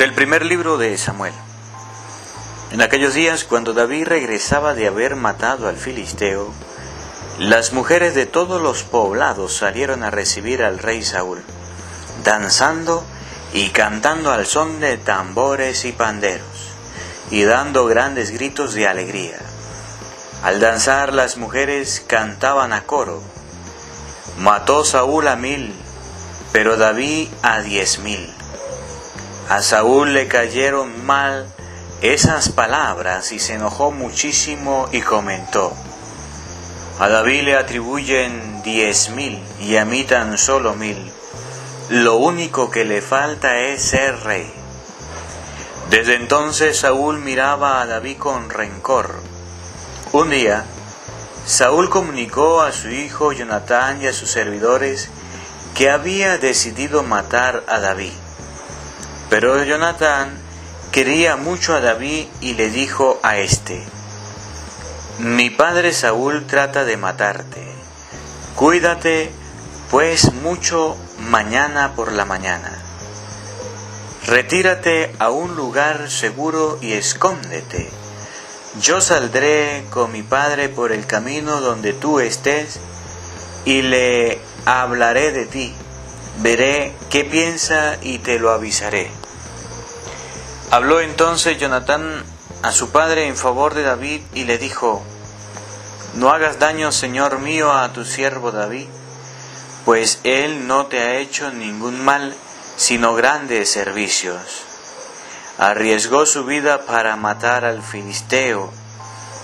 Del primer libro de Samuel. En aquellos días, cuando David regresaba de haber matado al filisteo, las mujeres de todos los poblados salieron a recibir al rey Saúl, danzando y cantando al son de tambores y panderos, y dando grandes gritos de alegría. Al danzar las mujeres cantaban a coro: mató Saúl a 1000, pero David a 10.000. A Saúl le cayeron mal esas palabras y se enojó muchísimo y comentó: a David le atribuyen 10.000 y a mí tan solo 1000. Lo único que le falta es ser rey. Desde entonces Saúl miraba a David con rencor. Un día, Saúl comunicó a su hijo Jonatán y a sus servidores que había decidido matar a David. Pero Jonatán quería mucho a David y le dijo a éste: mi padre Saúl trata de matarte. Cuídate pues mucho mañana por la mañana. Retírate a un lugar seguro y escóndete. Yo saldré con mi padre por el camino donde tú estés y le hablaré de ti. Veré qué piensa y te lo avisaré. Habló entonces Jonatán a su padre en favor de David y le dijo: no hagas daño, señor mío, a tu siervo David, pues él no te ha hecho ningún mal, sino grandes servicios. Arriesgó su vida para matar al filisteo,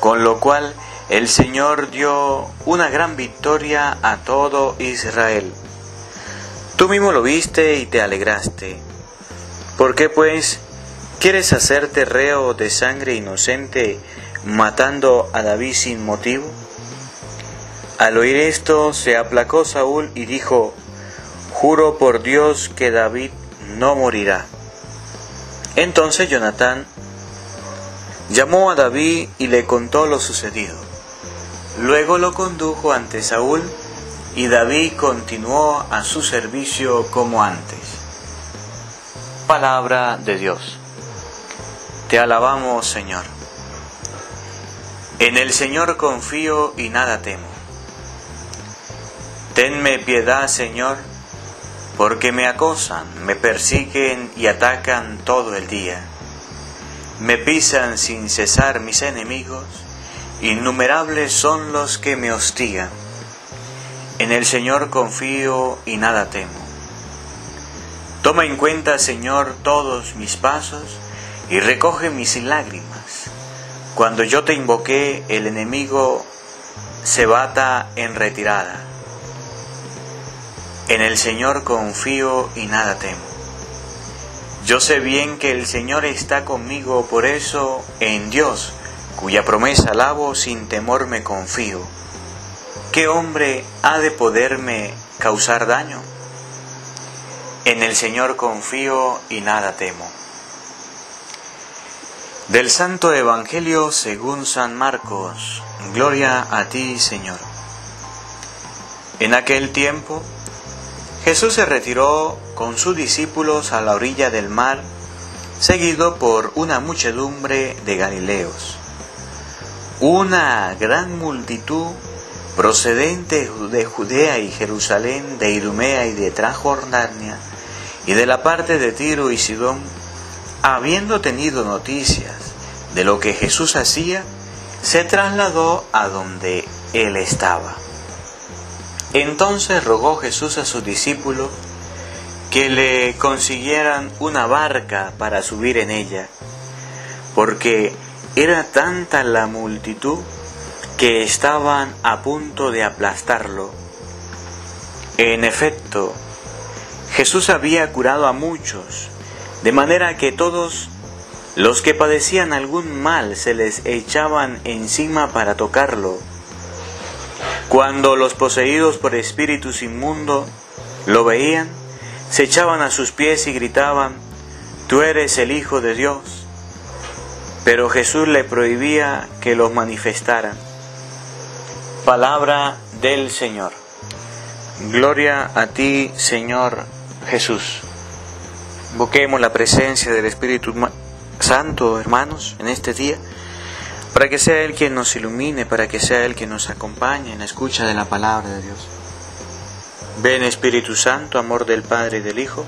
con lo cual el Señor dio una gran victoria a todo Israel. Tú mismo lo viste y te alegraste. ¿Por qué, pues, quieres hacerte reo de sangre inocente, matando a David sin motivo? Al oír esto, se aplacó Saúl y dijo: juro por Dios que David no morirá. Entonces Jonatán llamó a David y le contó lo sucedido. Luego lo condujo ante Saúl y David continuó a su servicio como antes. Palabra de Dios. Te alabamos, Señor. En el Señor confío y nada temo. Tenme piedad, Señor, porque me acosan, me persiguen y atacan todo el día. Me pisan sin cesar mis enemigos, innumerables son los que me hostigan. En el Señor confío y nada temo. Toma en cuenta, Señor, todos mis pasos y recoge mis lágrimas. Cuando yo te invoqué, el enemigo se bata en retirada. En el Señor confío y nada temo. Yo sé bien que el Señor está conmigo, por eso en Dios, cuya promesa alabo, sin temor me confío. ¿Qué hombre ha de poderme causar daño? En el Señor confío y nada temo. Del Santo Evangelio según San Marcos. Gloria a ti, Señor. En aquel tiempo, Jesús se retiró con sus discípulos a la orilla del mar, seguido por una muchedumbre de galileos. Una gran multitud procedente de Judea y Jerusalén, de Idumea y de Transjordania, y de la parte de Tiro y Sidón, habiendo tenido noticias de lo que Jesús hacía, se trasladó a donde él estaba. Entonces rogó Jesús a sus discípulos que le consiguieran una barca para subir en ella, porque era tanta la multitud que estaban a punto de aplastarlo. En efecto, Jesús había curado a muchos, de manera que todos los que padecían algún mal se les echaban encima para tocarlo. Cuando los poseídos por espíritus inmundos lo veían, se echaban a sus pies y gritaban: tú eres el Hijo de Dios. Pero Jesús le prohibía que los manifestaran. Palabra del Señor. Gloria a ti, Señor Jesús. Invoquemos la presencia del Espíritu Santo, hermanos, en este día, para que sea Él quien nos ilumine, para que sea Él quien nos acompañe en la escucha de la palabra de Dios. Ven, Espíritu Santo, amor del Padre y del Hijo,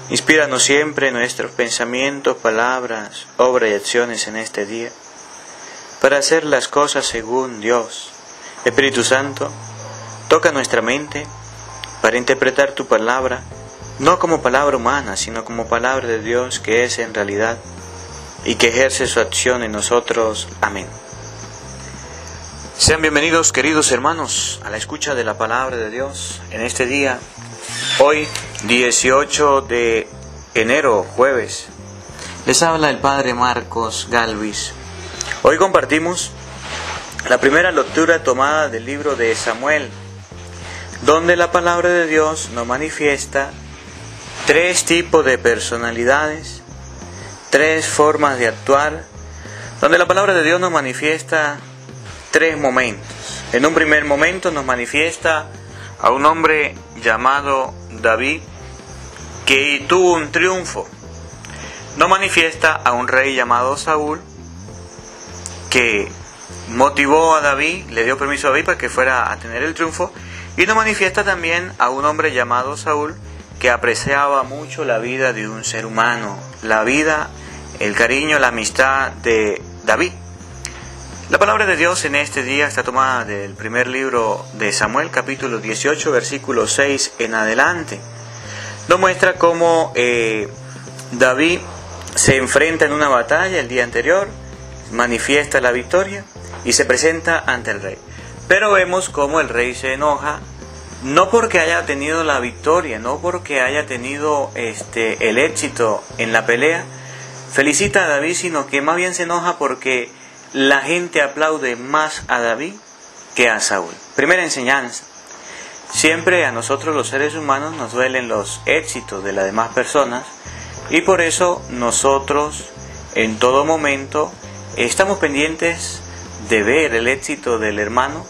inspíranos siempre nuestros pensamientos, palabras, obras y acciones en este día, para hacer las cosas según Dios. Espíritu Santo, toca nuestra mente para interpretar tu palabra, no como palabra humana, sino como palabra de Dios que es en realidad y que ejerce su acción en nosotros. Amén. Sean bienvenidos, queridos hermanos, a la escucha de la palabra de Dios en este día, hoy 18 de enero, jueves. Les habla el Padre Marcos Galvis. Hoy compartimos la primera lectura tomada del libro de Samuel, donde la palabra de Dios nos manifiesta tres tipos de personalidades, tres formas de actuar, donde la palabra de Dios nos manifiesta tres momentos. En un primer momento nos manifiesta a un hombre llamado David, que tuvo un triunfo. Nos manifiesta a un rey llamado Saúl, que motivó a David, le dio permiso a David para que fuera a tener el triunfo, y nos manifiesta también a un hombre llamado Saúl, que apreciaba mucho la vida de un ser humano, la vida, el cariño, la amistad de David. La palabra de Dios en este día está tomada del primer libro de Samuel, capítulo 18, versículo 6 en adelante. Nos muestra cómo David se enfrenta en una batalla el día anterior, manifiesta la victoria y se presenta ante el rey. Pero vemos cómo el rey se enoja, no porque haya tenido la victoria, no porque haya tenido el éxito en la pelea, felicita a David, sino que más bien se enoja porque la gente aplaude más a David que a Saúl. Primera enseñanza: siempre a nosotros los seres humanos nos duelen los éxitos de las demás personas, y por eso nosotros en todo momento estamos pendientes de ver el éxito del hermano,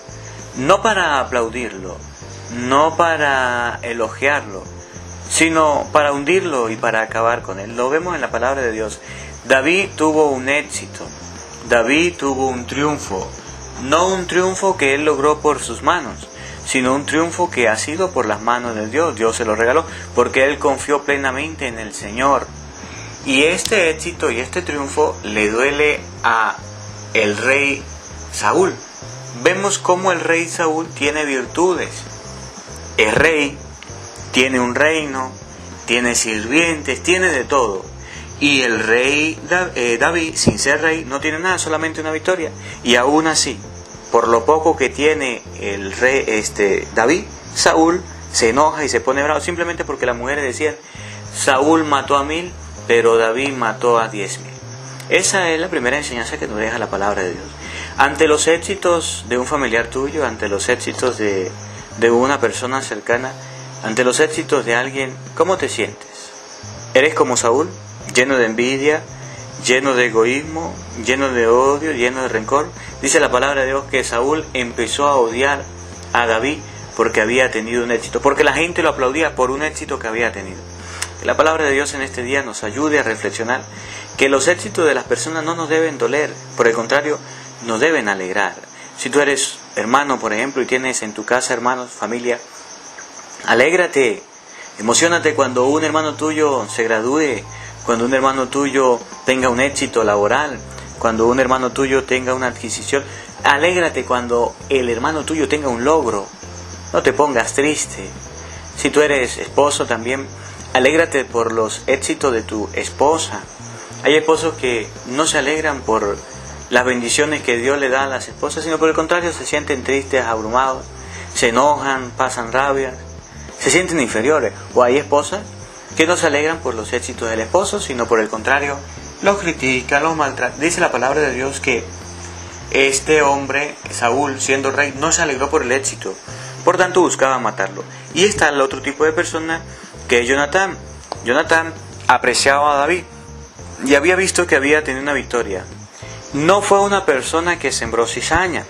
no para aplaudirlo, no para elogiarlo, sino para hundirlo y para acabar con él. Lo vemos en la palabra de Dios. David tuvo un éxito, David tuvo un triunfo, no un triunfo que él logró por sus manos, sino un triunfo que ha sido por las manos de Dios. Dios se lo regaló porque él confió plenamente en el Señor. Y este éxito y este triunfo le duele a el rey Saúl. Vemos cómo el rey Saúl tiene virtudes. Es rey, tiene un reino, tiene sirvientes, tiene de todo. Y el rey David, sin ser rey, no tiene nada, solamente una victoria. Y aún así, por lo poco que tiene el rey David, Saúl se enoja y se pone bravo, simplemente porque las mujeres decían: Saúl mató a 1000, pero David mató a 10.000. Esa es la primera enseñanza que nos deja la palabra de Dios. Ante los éxitos de un familiar tuyo, ante los éxitos de una persona cercana, ante los éxitos de alguien, ¿cómo te sientes? ¿Eres como Saúl, lleno de envidia, lleno de egoísmo, lleno de odio, lleno de rencor? Dice la palabra de Dios que Saúl empezó a odiar a David porque había tenido un éxito, porque la gente lo aplaudía por un éxito que había tenido. Que la palabra de Dios en este día nos ayude a reflexionar que los éxitos de las personas no nos deben doler, por el contrario, nos deben alegrar. Si tú eres hermano, por ejemplo, y tienes en tu casa hermanos, familia, alégrate, emocionate cuando un hermano tuyo se gradúe, cuando un hermano tuyo tenga un éxito laboral, cuando un hermano tuyo tenga una adquisición. Alégrate cuando el hermano tuyo tenga un logro. No te pongas triste. Si tú eres esposo también, alégrate por los éxitos de tu esposa. Hay esposos que no se alegran por las bendiciones que Dios le da a las esposas, sino por el contrario, se sienten tristes, abrumados, se enojan, pasan rabia, se sienten inferiores. O hay esposas que no se alegran por los éxitos del esposo, sino por el contrario, los critican, los maltratan. Dice la palabra de Dios que este hombre, Saúl, siendo rey, no se alegró por el éxito, por tanto buscaba matarlo. Y está el otro tipo de persona, que es Jonatán. Jonatán apreciaba a David y había visto que había tenido una victoria. No fue una persona que sembró cizaña,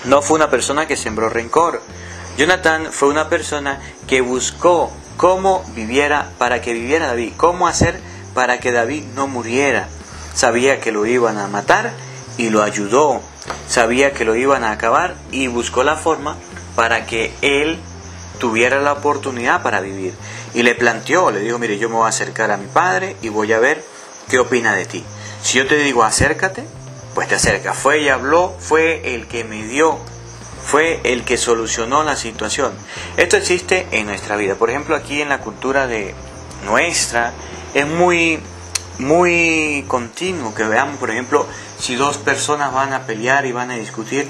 no fue una persona que sembró rencor. Jonatán fue una persona que buscó para que viviera David, cómo hacer para que David no muriera. Sabía que lo iban a matar y lo ayudó. Sabía que lo iban a acabar y buscó la forma para que él tuviera la oportunidad para vivir. Y le planteó, le dijo, mire, yo me voy a acercar a mi padre y voy a ver qué opina de ti. Si yo te digo acércate, pues te acercas. Fue y habló, fue el que medió, fue el que solucionó la situación. Esto existe en nuestra vida. Por ejemplo, aquí en la cultura de nuestra, es muy continuo que veamos, por ejemplo, si dos personas van a pelear y van a discutir,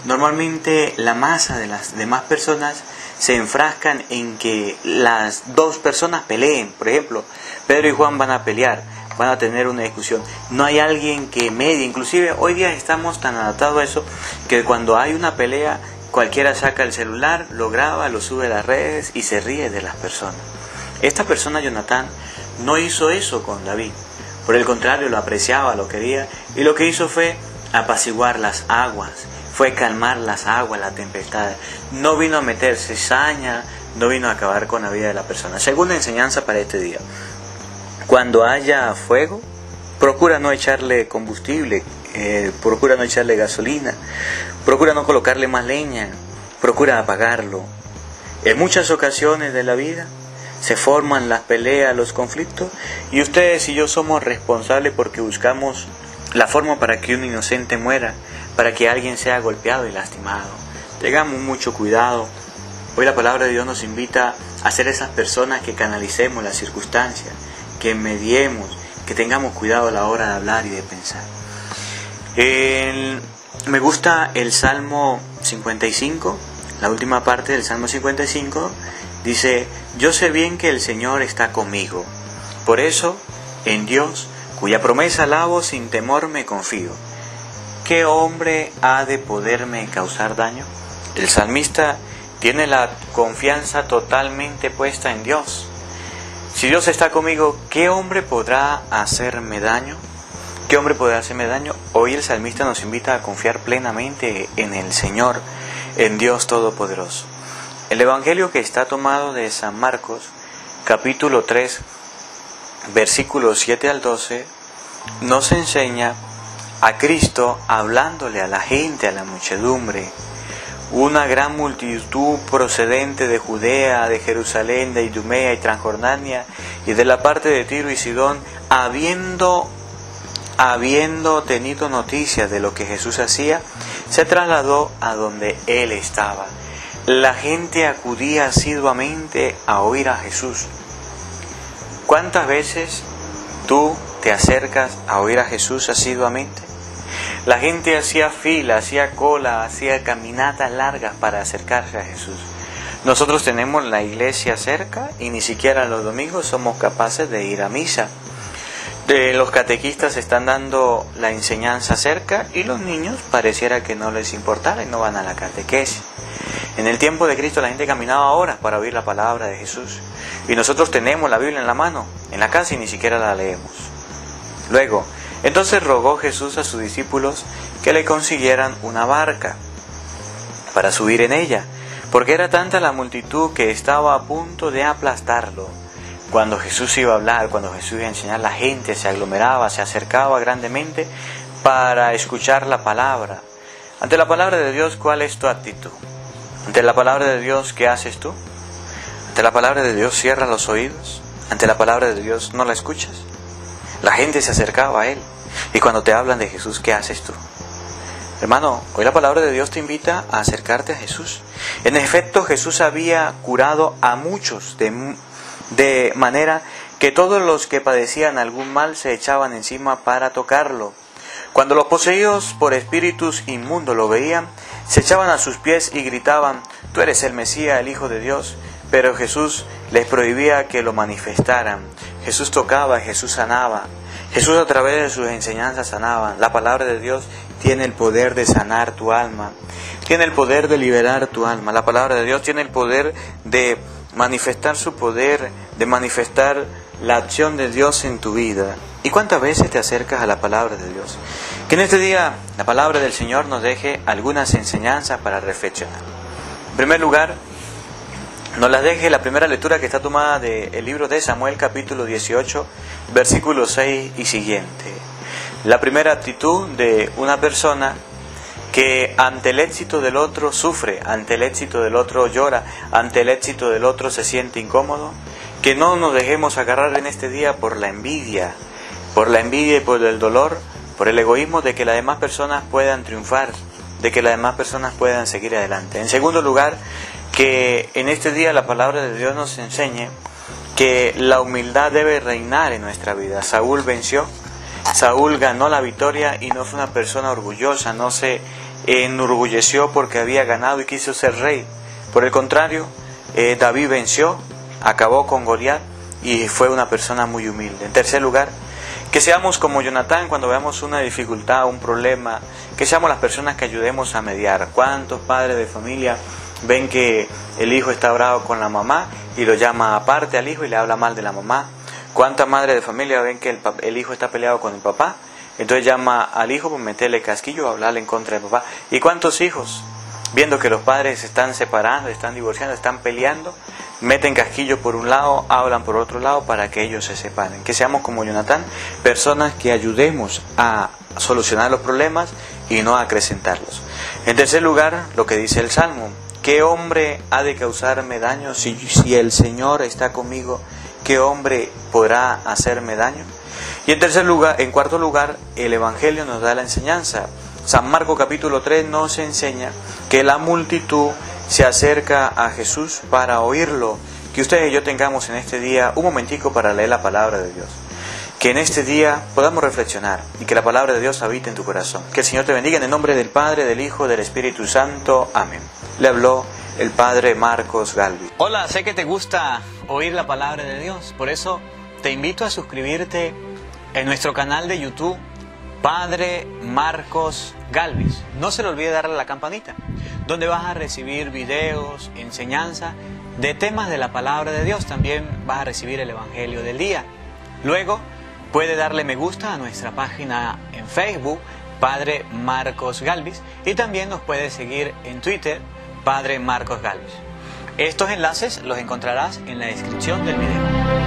normalmente la masa de las demás personas se enfrascan en que las dos personas peleen. Por ejemplo, Pedro y Juan van a pelear, van a tener una discusión. No hay alguien que medie. Inclusive hoy día estamos tan adaptados a eso que cuando hay una pelea, cualquiera saca el celular, lo graba, lo sube a las redes y se ríe de las personas. Esta persona, Jonatán, no hizo eso con David. Por el contrario, lo apreciaba, lo quería, y lo que hizo fue apaciguar las aguas, fue calmar las aguas, la tempestad. No vino a meter cizaña, no vino a acabar con la vida de la persona. Segunda enseñanza para este día: cuando haya fuego, procura no echarle combustible, procura no echarle gasolina, procura no colocarle más leña, procura apagarlo. En muchas ocasiones de la vida se forman las peleas, los conflictos, y ustedes y yo somos responsables porque buscamos la forma para que un inocente muera, para que alguien sea golpeado y lastimado. Tengamos mucho cuidado. Hoy la palabra de Dios nos invita a ser esas personas que canalicemos las circunstancias, que mediemos, que tengamos cuidado a la hora de hablar y de pensar. Me gusta el Salmo 55, la última parte del Salmo 55, dice: yo sé bien que el Señor está conmigo, por eso en Dios, cuya promesa alabo, sin temor me confío. ¿Qué hombre ha de poderme causar daño? El salmista tiene la confianza totalmente puesta en Dios. Si Dios está conmigo, ¿qué hombre podrá hacerme daño? ¿Qué hombre podrá hacerme daño? Hoy el salmista nos invita a confiar plenamente en el Señor, en Dios Todopoderoso. El Evangelio que está tomado de San Marcos, capítulo 3, versículos 7 al 12, nos enseña a Cristo hablándole a la gente, a la muchedumbre. Una gran multitud procedente de Judea, de Jerusalén, de Idumea y Transjordania, y de la parte de Tiro y Sidón, habiendo tenido noticias de lo que Jesús hacía, se trasladó a donde Él estaba. La gente acudía asiduamente a oír a Jesús. ¿Cuántas veces tú te acercas a oír a Jesús asiduamente? La gente hacía fila, hacía cola, hacía caminatas largas para acercarse a Jesús. Nosotros tenemos la iglesia cerca y ni siquiera los domingos somos capaces de ir a misa. Los catequistas están dando la enseñanza cerca y los niños pareciera que no les importara y no van a la catequesis. En el tiempo de Cristo la gente caminaba horas para oír la palabra de Jesús. Y nosotros tenemos la Biblia en la mano, en la casa, y ni siquiera la leemos. Luego, entonces rogó Jesús a sus discípulos que le consiguieran una barca para subir en ella, porque era tanta la multitud que estaba a punto de aplastarlo. Cuando Jesús iba a hablar, cuando Jesús iba a enseñar, la gente se aglomeraba, se acercaba grandemente para escuchar la palabra. Ante la palabra de Dios, ¿cuál es tu actitud? Ante la palabra de Dios, ¿qué haces tú? Ante la palabra de Dios, ¿cierras los oídos? Ante la palabra de Dios, ¿no la escuchas? La gente se acercaba a Él. Y cuando te hablan de Jesús, ¿qué haces tú? Hermano, hoy la palabra de Dios te invita a acercarte a Jesús. En efecto, Jesús había curado a muchos de manera que todos los que padecían algún mal se echaban encima para tocarlo. Cuando los poseídos por espíritus inmundos lo veían, se echaban a sus pies y gritaban: tú eres el Mesías, el Hijo de Dios. Pero Jesús les prohibía que lo manifestaran. Jesús tocaba, Jesús sanaba. Jesús a través de sus enseñanzas sanaba. La palabra de Dios tiene el poder de sanar tu alma. Tiene el poder de liberar tu alma. La palabra de Dios tiene el poder de manifestar su poder, de manifestar la acción de Dios en tu vida. ¿Y cuántas veces te acercas a la palabra de Dios? Que en este día la palabra del Señor nos deje algunas enseñanzas para reflexionar. En primer lugar, nos las deje la primera lectura, que está tomada del libro de Samuel, capítulo 18, versículos 6 y siguiente. La primera actitud de una persona que ante el éxito del otro sufre, ante el éxito del otro llora, ante el éxito del otro se siente incómodo. Que no nos dejemos agarrar en este día por la envidia y por el dolor, por el egoísmo de que las demás personas puedan triunfar, de que las demás personas puedan seguir adelante. En segundo lugar, que en este día la palabra de Dios nos enseñe que la humildad debe reinar en nuestra vida. Saúl venció, Saúl ganó la victoria y no fue una persona orgullosa, no se enorgulleció porque había ganado y quiso ser rey. Por el contrario, David venció, acabó con Goliat y fue una persona muy humilde. En tercer lugar, que seamos como Jonatán cuando veamos una dificultad, un problema, que seamos las personas que ayudemos a mediar. ¿Cuántos padres de familia ven que el hijo está bravo con la mamá y lo llama aparte al hijo y le habla mal de la mamá? ¿Cuántas madres de familia ven que el hijo está peleado con el papá? Entonces llama al hijo por meterle casquillo o hablarle en contra del papá. ¿Y cuántos hijos, viendo que los padres se están separando, están divorciando, están peleando, meten casquillo por un lado, hablan por otro lado para que ellos se separen? Que seamos como Jonatán, personas que ayudemos a solucionar los problemas y no a acrecentarlos. En tercer lugar, lo que dice el Salmo: ¿qué hombre ha de causarme daño? Si el Señor está conmigo, ¿qué hombre podrá hacerme daño? Y en cuarto lugar, el Evangelio nos da la enseñanza. San Marcos capítulo 3 nos enseña que la multitud se acerca a Jesús para oírlo. Que ustedes y yo tengamos en este día un momentico para leer la palabra de Dios. Que en este día podamos reflexionar y que la palabra de Dios habite en tu corazón. Que el Señor te bendiga en el nombre del Padre, del Hijo, del Espíritu Santo. Amén. Le habló el Padre Marcos Galvis. Hola, sé que te gusta oír la palabra de Dios, por eso te invito a suscribirte en nuestro canal de YouTube, Padre Marcos Galvis. No se le olvide darle a la campanita, donde vas a recibir videos, enseñanza de temas de la palabra de Dios. También vas a recibir el Evangelio del día. Luego puede darle me gusta a nuestra página en Facebook, Padre Marcos Galvis, y también nos puede seguir en Twitter, Padre Marcos Galvis. Estos enlaces los encontrarás en la descripción del video.